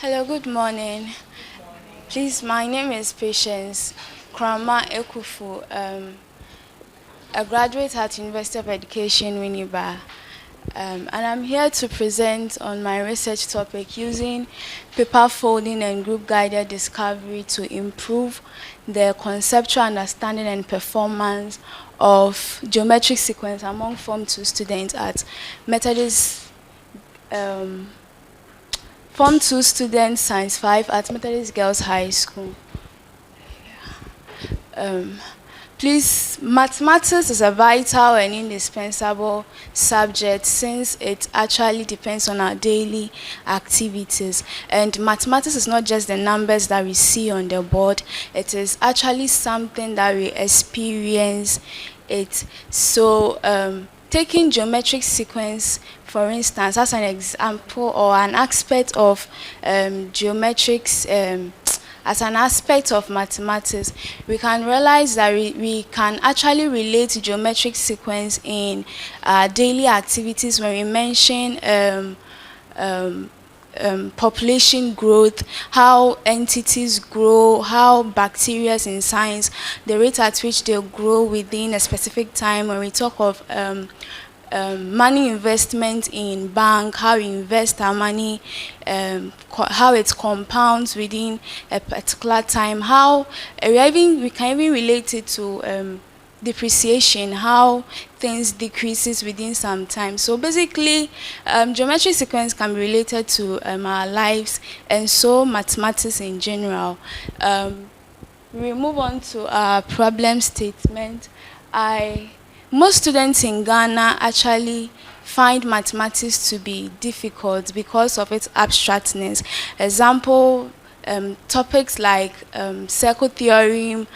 Hello, good morning. Please, my name is Patience Korama Akuffo, a graduate at University of Education, Winneba. And I'm here to present on my research topic using paper folding and group-guided discovery to improve the conceptual understanding and performance of geometric sequence among Form 2 students at Methodist Form 2 students, Science 5 at Methodist Girls High School. Please, mathematics is a vital and indispensable subject since it actually depends on our daily activities. And mathematics is not just the numbers that we see on the board, it is actually something that we experience it. So, taking geometric sequence, for instance, as an example or an aspect of geometrics, as an aspect of mathematics, we can realize that we can actually relate to geometric sequence in daily activities when we mention population growth, how entities grow, how bacteria in science, the rate at which they grow within a specific time. When we talk of money investment in bank, how we invest our money, how it compounds within a particular time, how we can even relate it to depreciation, how things decreases within some time. So basically, geometric sequence can be related to our lives, and so mathematics in general. We move on to our problem statement. Most students in Ghana actually find mathematics to be difficult because of its abstractness. Example, topics like circle theorem,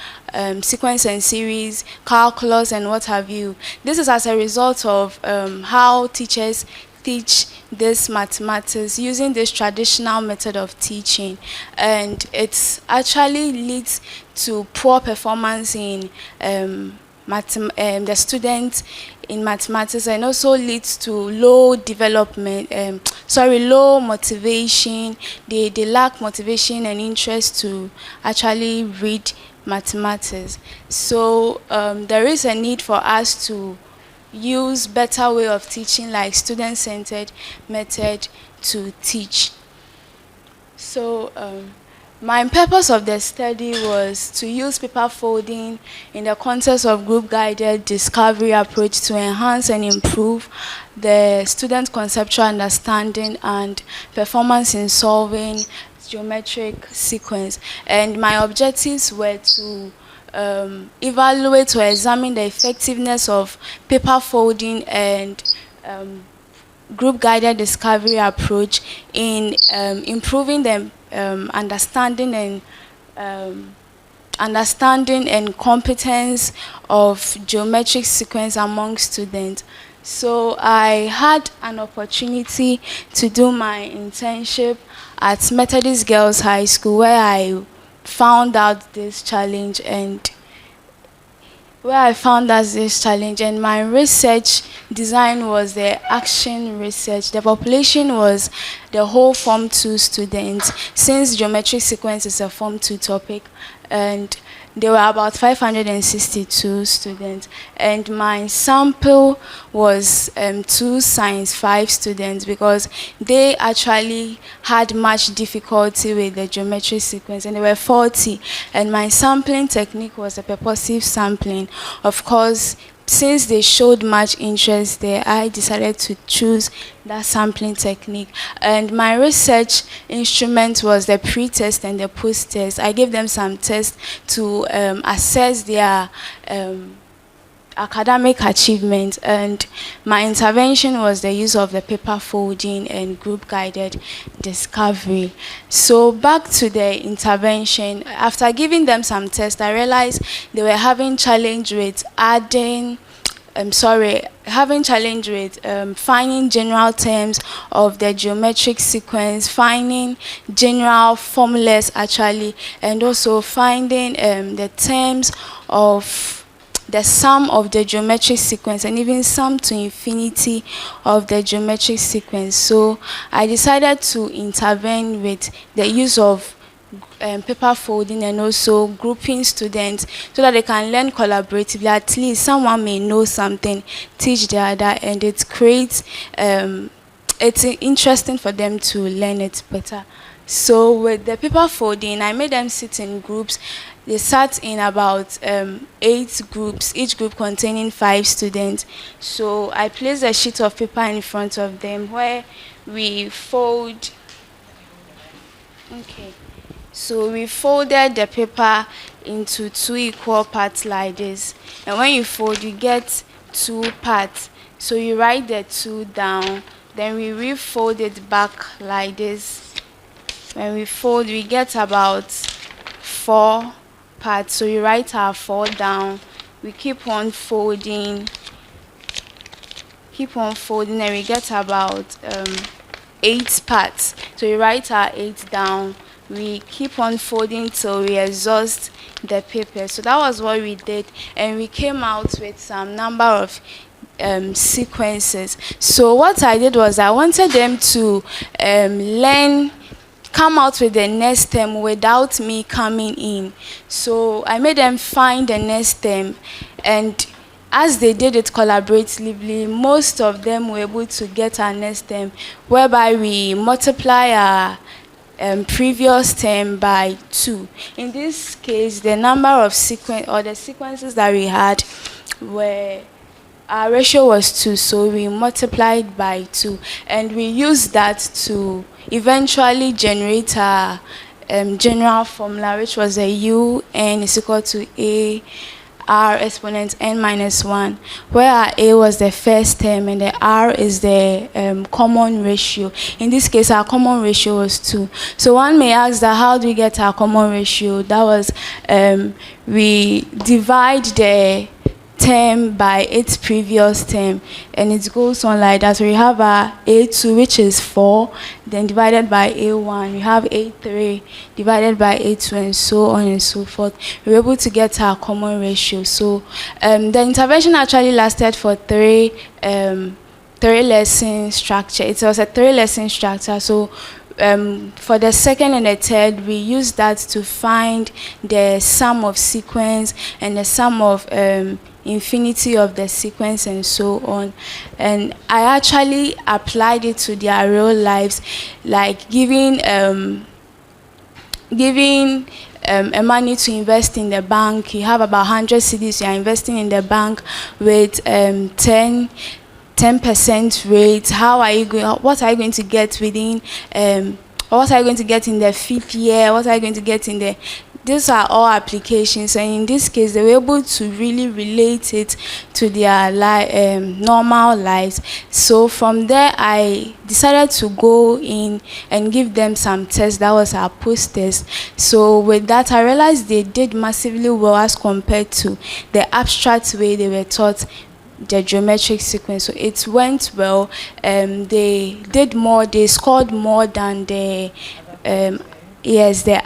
sequence and series, calculus, and what have you. This is as a result of how teachers teach this mathematics using this traditional method of teaching, and it actually leads to poor performance in the students in mathematics, and also leads to low motivation. They lack motivation and interest to actually read mathematics. So there is a need for us to use better way of teaching, like student-centered method to teach. So my purpose of the study was to use paper folding in the context of group-guided discovery approach to enhance and improve the student conceptual understanding and performance in solving geometric sequence. And my objectives were to evaluate or examine the effectiveness of paper folding and group-guided discovery approach in improving the understanding and competence of geometric sequence among students. So I had an opportunity to do my internship at Methodist Girls High School, where I found out this challenge, and my research design was the action research. The population was the whole Form 2 students, since geometric sequence is a Form 2 topic, and there were about 562 students, and my sample was 2 Science 5 students, because they actually had much difficulty with the geometric sequence, and there were 40, and my sampling technique was a purposive sampling. Of course, since they showed much interest there, I decided to choose that sampling technique. And my research instrument was the pre-test and the post-test. I gave them some tests to assess their academic achievement, and my intervention was the use of the paper folding and group-guided discovery. So back to the intervention. After giving them some tests, I realized they were having challenge with finding general terms of the geometric sequence, finding general formulas actually, and also finding the terms of the sum of the geometric sequence and even sum to infinity of the geometric sequence. So I decided to intervene with the use of paper folding and also grouping students so that they can learn collaboratively. At least someone may know something, teach the other, and it creates it's interesting for them to learn it better. So with the paper folding, I made them sit in groups. They sat in about 8 groups, each group containing 5 students. So I placed a sheet of paper in front of them where we fold. Okay. So we folded the paper into 2 equal parts like this. And when you fold, you get 2 parts. So you write the 2 down, then we refold it back like this. When we fold, we get about 4 parts. So you write our 4 down. We keep on folding, and we get about 8 parts. So you write our 8 down. We keep on folding till we exhaust the paper. So that was what we did, and we came out with some number of sequences. So what I did was I wanted them to come out with the next term without me coming in. So I made them find the next term, and as they did it collaboratively, most of them were able to get our next term, whereby we multiply our previous term by 2. In this case, the number of sequences that we had were, our ratio was 2, so we multiplied by 2, and we used that to eventually generate our general formula, which was a UN is equal to A R exponent n minus 1, where our A was the first term and the R is the common ratio. In this case, our common ratio was 2. So one may ask that how do we get our common ratio? That was, we divide the term by its previous term, and it goes on like that. So we have our A2, which is 4, then divided by A1, we have A3 divided by A2, and so on and so forth. We were able to get our common ratio. So the intervention actually lasted for 3 lesson structure. It was a 3 lesson structure. So for the second and the third, we used that to find the sum of sequence and the sum of infinity of the sequence and so on. And I actually applied it to their real lives, like giving a money to invest in the bank. You have about 100 cedis you are investing in the bank with 10% rate. What are you going to get within what are you going to get in the fifth year? What are you going to get in the... These are all applications, and in this case, they were able to really relate it to their normal lives. So from there, I decided to go in and give them some tests. That was our post-test. So with that, I realized they did massively well as compared to the abstract way they were taught the geometric sequence. So it went well. They did more. They scored more than the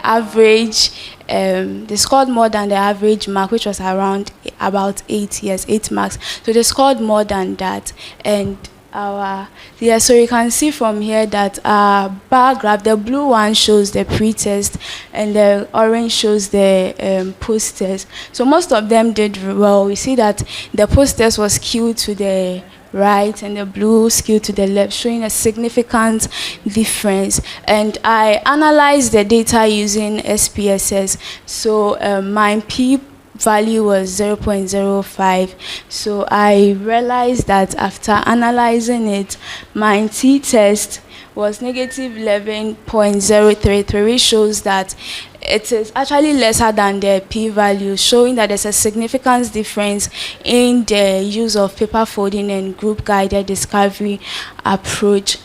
average. They scored more than the average mark, which was around about 8 marks. So they scored more than that. And so you can see from here that our bar graph, the blue one shows the pre-test and the orange shows the post-test. So most of them did well. We see that the post-test was skewed to the right and the blue skewed to the left, showing a significant difference. And I analyzed the data using SPSS. So my p-value was 0.05. So I realized that after analyzing it, my t-test was negative 11.033, which shows that it is actually lesser than the p-value, showing that there's a significant difference in the use of paper folding and group-guided discovery approach.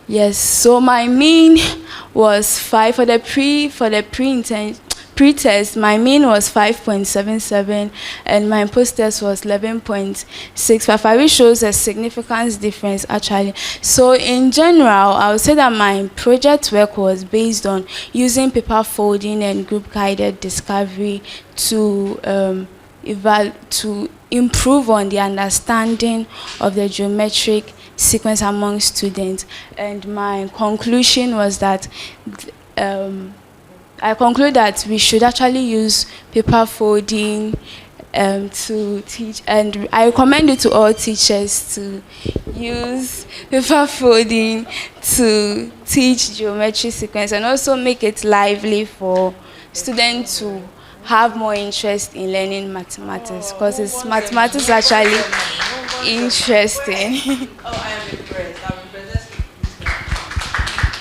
Yes, so my mean was 5 for the pre-test. My mean was 5.77 and my post-test was 11.65, which shows a significant difference actually. So in general, I would say that my project work was based on using paper folding and group-guided discovery to improve on the understanding of the geometric sequence among students. And my conclusion was that I conclude that we should actually use paper folding to teach, and I recommend it to all teachers to use paper folding to teach geometry sequence, and also make it lively for students to have more interest in learning mathematics, because mathematics actually interesting. Oh, I am impressed. I'm impressed.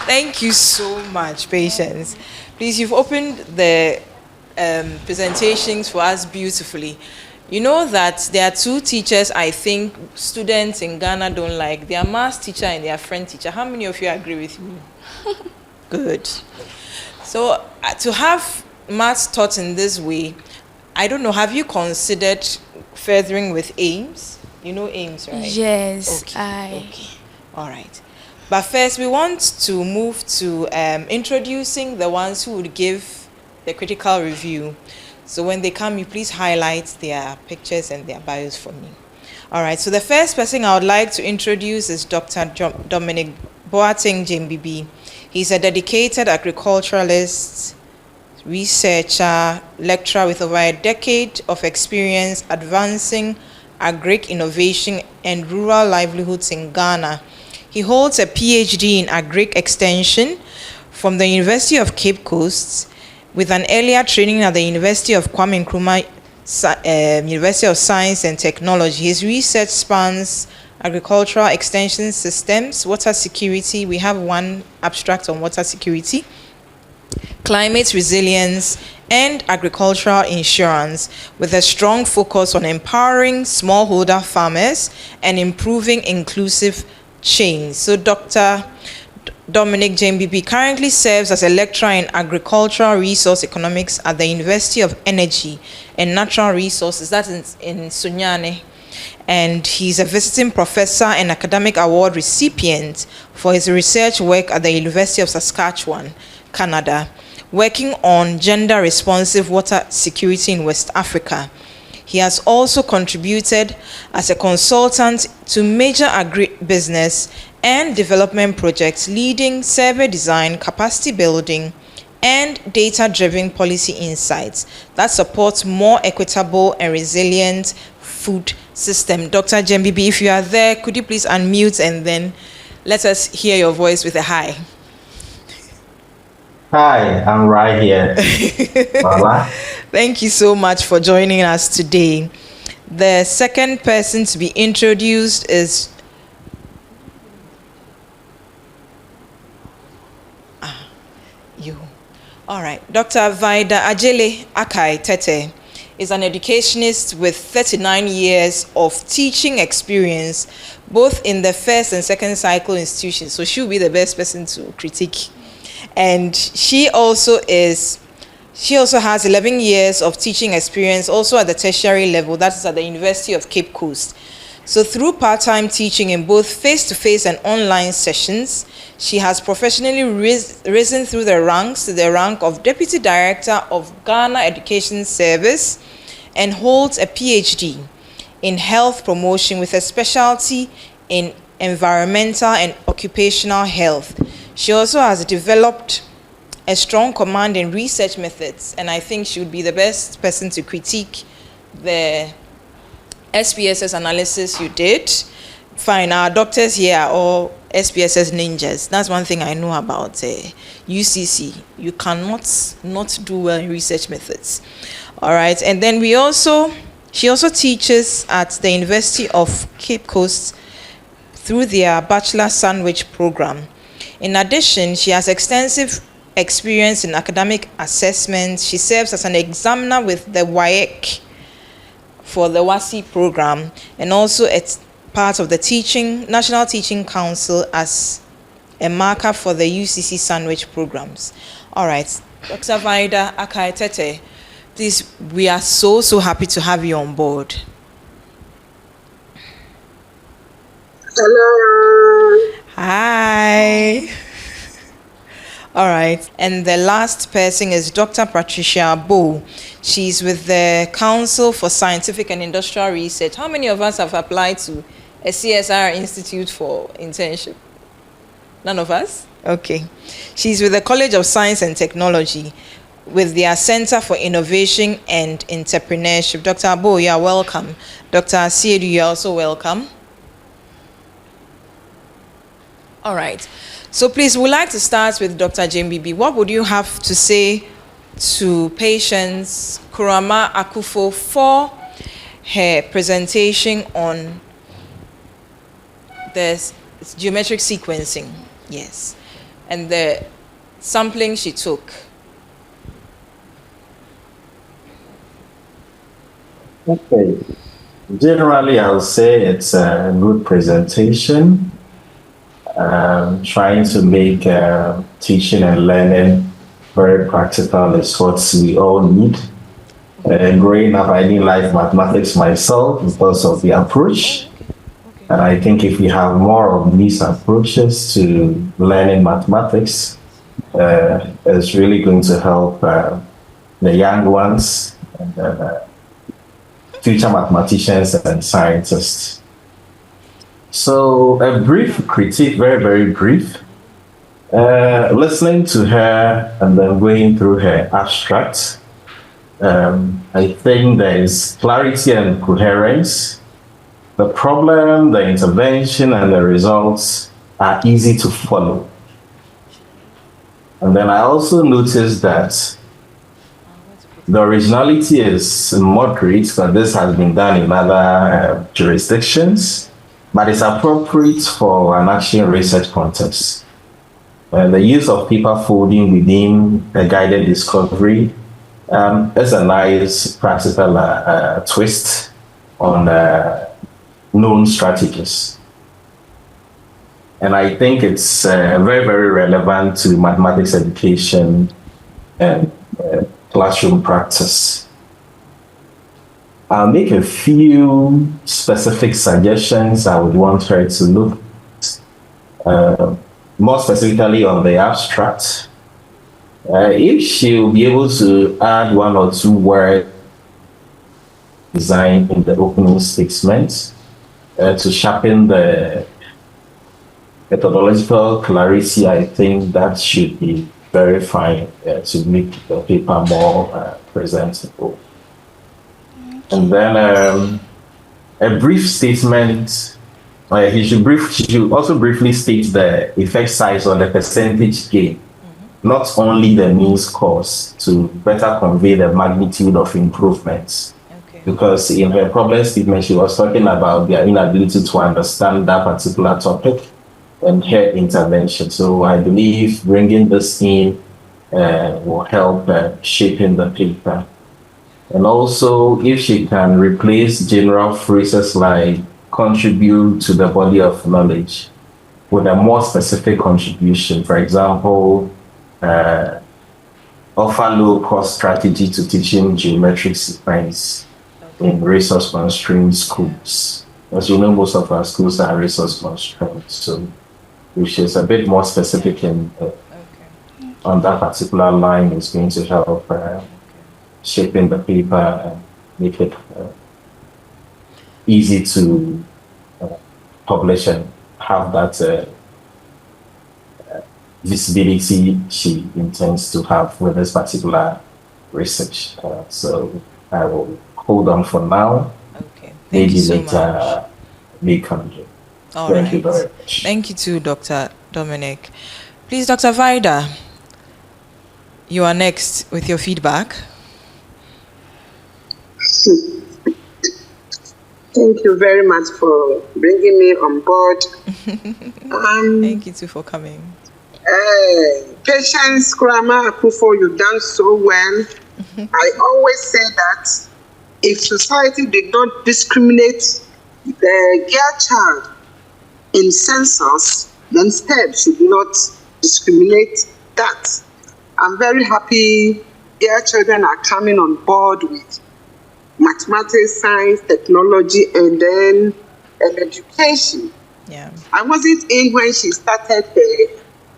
Thank you so much, Patience. Please, you've opened the presentations for us beautifully. You know that there are two teachers I think students in Ghana don't like. Their maths teacher and their French teacher. How many of you agree with me? Good. So to have maths taught in this way, I don't know, have you considered furthering with EFeMS? You know EFeMS, right? Yes, okay. All right. But first, we want to move to introducing the ones who would give the critical review. So when they come, you please highlight their pictures and their bios for me. All right. So the first person I would like to introduce is Dr. Dominic Boateng JMBB. He's a dedicated agriculturalist, researcher, lecturer with over a decade of experience advancing agric innovation and rural livelihoods in Ghana. He holds a PhD in agric extension from the University of Cape Coast, with an earlier training at the University of Kwame Nkrumah University of Science and Technology. His research spans agricultural extension systems, water security. We have one abstract on water security, climate resilience, and agricultural insurance, with a strong focus on empowering smallholder farmers and improving inclusive chains. So Dr. Dominic JMBB currently serves as a lecturer in agricultural resource economics at the University of Energy and Natural Resources, that's in Sunyane. And he's a visiting professor and academic award recipient for his research work at the University of Saskatchewan, Canada, working on gender-responsive water security in West Africa. He has also contributed as a consultant to major agribusiness and development projects, leading survey design, capacity building, and data-driven policy insights that support more equitable and resilient food system. Dr. JMBB, if you are there, could you please unmute and then let us hear your voice with a hi. Hi, I'm right here. Bye-bye. Thank you so much for joining us today. The second person to be introduced is you. All right. Dr. Vida Ajele Akai Tete is an educationist with 39 years of teaching experience, both in the first and second cycle institutions. So she'll be the best person to critique. And she also has 11 years of teaching experience, also at the tertiary level, that is at the University of Cape Coast. So through part-time teaching in both face-to-face and online sessions, she has professionally risen through the ranks to the rank of Deputy Director of Ghana Education Service and holds a PhD in health promotion with a specialty in environmental and occupational health. She also has developed a strong command in research methods, and I think she would be the best person to critique the SPSS analysis you did. Fine, our doctors here are all SPSS ninjas. That's one thing I know about UCC. You cannot not do well in research methods. All right, and then she also teaches at the University of Cape Coast through their Bachelor Sandwich program. In addition, she has extensive experience in academic assessment. She serves as an examiner with the WAEC for the WASI program, and also it's part of the National Teaching Council as a marker for the UCC sandwich programs. All right, Dr. Vida Akai Tete, please, we are so happy to have you on board. Hello. Hi. All right. And the last person is Dr. Patricia Bo. She's with the Council for Scientific and Industrial Research. How many of us have applied to a CSR institute for internship? None of us? Okay. She's with the College of Science and Technology with their Center for Innovation and Entrepreneurship. Dr. Bo, you are welcome. Dr. Asiedu, you are also welcome. All right. So please, we'd like to start with Dr. Jembibi. What would you have to say to patients Korama Akuffo for her presentation on the geometric sequencing? Yes. And the sampling she took. Okay. Generally, I would say it's a good presentation. Trying to make teaching and learning very practical is what we all need. Growing up, I didn't like mathematics myself because of the approach. And I think if we have more of these approaches to learning mathematics, it's really going to help the young ones and future mathematicians and scientists. So a brief critique, very, very brief. Listening to her and then going through her abstract, I think there is clarity and coherence. The problem, the intervention, and the results are easy to follow. And then I also noticed that the originality is moderate, but this has been done in other jurisdictions, but it's appropriate for an action research context. The use of paper folding within a guided discovery is a nice practical twist on known strategies. And I think it's very, very relevant to mathematics education and classroom practice. I'll make a few specific suggestions I would want her to look more specifically on the abstract. If she'll be able to add one or two words design in the opening statement to sharpen the methodological clarity, I think that should be very fine to make the paper more presentable. And then a brief statement. She should also briefly state the effect size or the percentage gain, not only the mean scores, to better convey the magnitude of improvements. Okay. Because in her problem statement, she was talking about their inability to understand that particular topic and her intervention. So I believe bringing this in will help shaping the paper. And also, if she can replace general phrases like contribute to the body of knowledge with a more specific contribution, for example, offer low-cost strategy to teaching geometric sequence in resource-constrained schools. As you know, most of our schools are resource-constrained, so which is a bit more specific in, on that particular line is going to help shaping the paper and make it easy to publish and have that visibility she intends to have with this particular research. So I will hold on for now. Okay. Thank Maybe you so later much. may come here. All Thank right. you very much. Thank you too, Dr. Dominic. Please, Dr. Vida, you are next with your feedback. Thank you very much for bringing me on board. Thank you too for coming. Patience, Korama Akuffo, you've done so well. I always say that if society did not discriminate the girl child in census, then STEM should not discriminate that. I'm very happy girl children are coming on board with mathematics, science, technology, and then education. Yeah. I wasn't in when she started the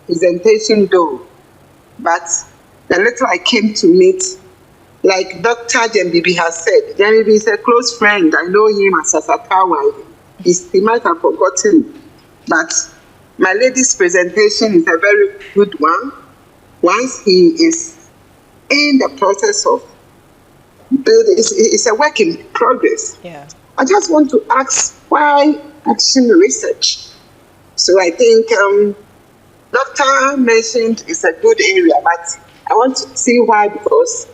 presentation though. but the little I came to meet, like Dr. Jembibi has said, Jembibi is a close friend. I know him as Asakawa. He might have forgotten, but my lady's presentation is a very good one. Once he is in the process of building, it's a work in progress. Yeah. I just want to ask, why action research? So I think Doctor mentioned it's a good area, but I want to see why, because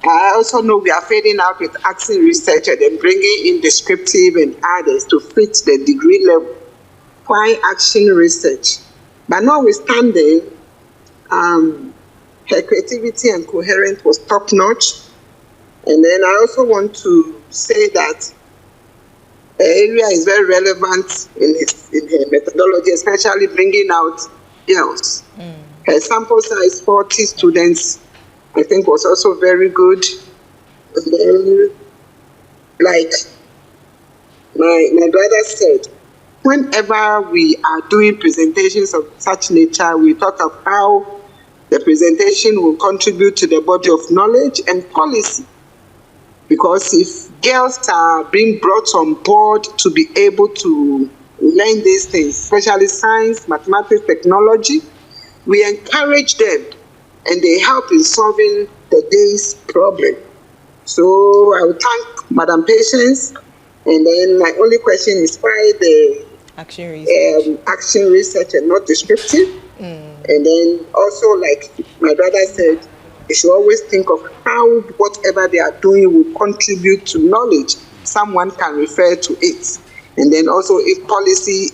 I also know we are fading out with action research and then bringing in descriptive and others to fit the degree level. Why action research? But notwithstanding, her creativity and coherence was top notch. And then I also want to say that the area is very relevant in her methodology, especially bringing out girls. Her sample size, 40 students, I think was also very good. And then, like my brother said, whenever we are doing presentations of such nature, we talk of how the presentation will contribute to the body of knowledge and policy. Because if girls are being brought on board to be able to learn these things, especially science, mathematics, technology, we encourage them and they help in solving the day's problem. So I will thank Madam Patience. And then my only question is why the action research and not descriptive. And then also, like my brother said, they should always think of how whatever they are doing will contribute to knowledge. Someone can refer to it. And then also, if policy,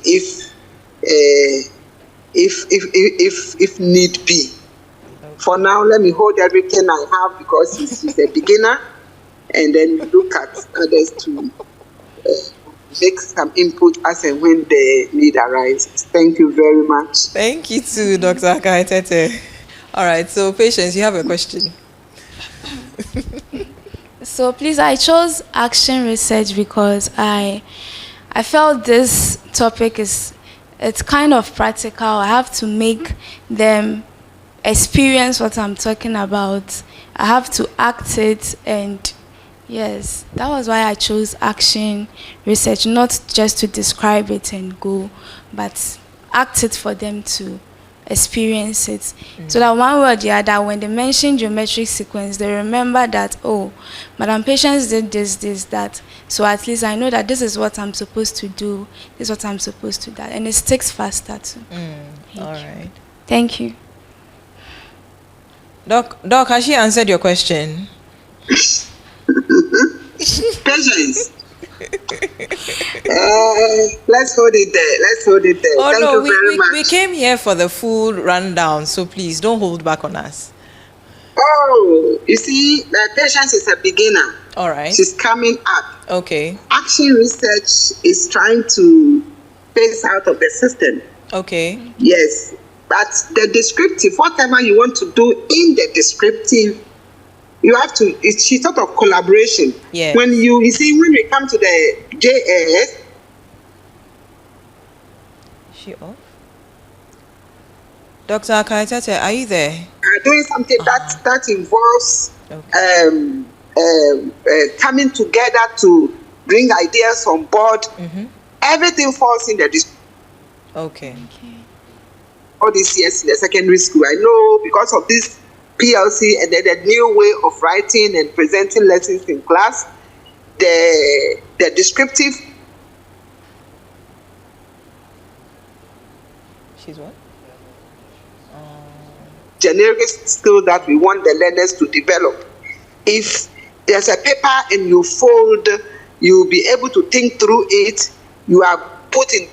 if need be. For now, let me hold everything I have because he's a beginner, and then look at others to make some input as and when the need arises. Thank you very much. Thank you too, Dr. Akaitete. All right, so Patience, you have a question. So please, I chose action research because I felt this topic it's kind of practical. I have to make them experience what I'm talking about. I have to act it, and yes, that was why I chose action research, not just to describe it and go, but act it for them to experience it. So that one way or the other, when they mention geometric sequence, they remember that, oh, Madam Patience did this, that. So at least I know that this is what I'm supposed to do, this is what I'm supposed to do, and it sticks faster too. All right. Thank you. Doc, has she answered your question? Patience. Let's hold it there. Oh, Thank no, you very much. We came here for the full rundown, so please don't hold back on us. Oh, you see, the Patience is a beginner. All right. She's coming up. Okay. Action research is trying to phase out of the system. Okay. Yes, but the descriptive, whatever you want to do in the descriptive, you have to, it's sort of collaboration. Yeah. When you see, when we come to the JS. She off? Dr. Akaitete, are you there? Doing something that involves coming together to bring ideas on board. Everything falls in the descriptive. Okay. All these years in the secondary school, I know because of this PLC and then the new way of writing and presenting lessons in class, the descriptive. She's what? Generic skill that we want the learners to develop. If there's a paper and you fold, you'll be able to think through it. You are put in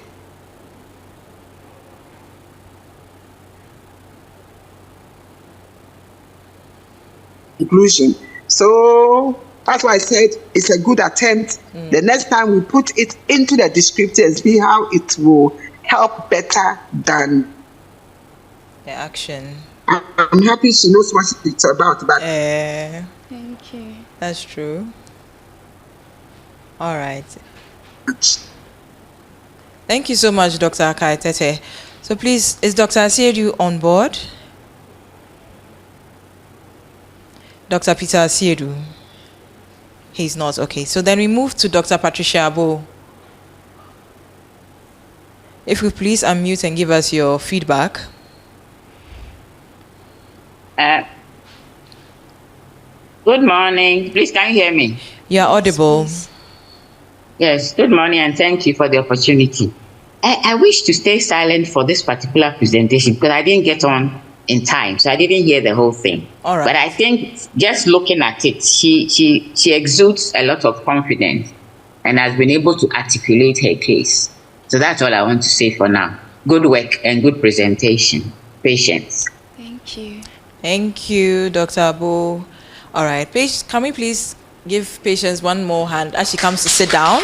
conclusion. So that's why I said it's a good attempt. The next time we put it into the descriptor and see how it will help better than the action. I'm happy she knows what it's about. But Thank you. That's true. All right. Thank you so much, Dr. Akaitete. So please, is Dr. Asiedu on board? Dr. Peter Asiedu? He's not. Okay. So then we move to Dr. Patricia Abo. If you please unmute and give us your feedback. Good morning. Please, can you hear me? You're audible. Yes, good morning and thank you for the opportunity. I wish to stay silent for this particular presentation because I didn't get on in time, so I didn't hear the whole thing. All right. But I think just looking at it, she exudes a lot of confidence and has been able to articulate her case. So that's all I want to say for now. Good work and good presentation. Patience. Thank you. Thank you, Dr. Abo. All right. Can we please give Patience one more hand as she comes to sit down?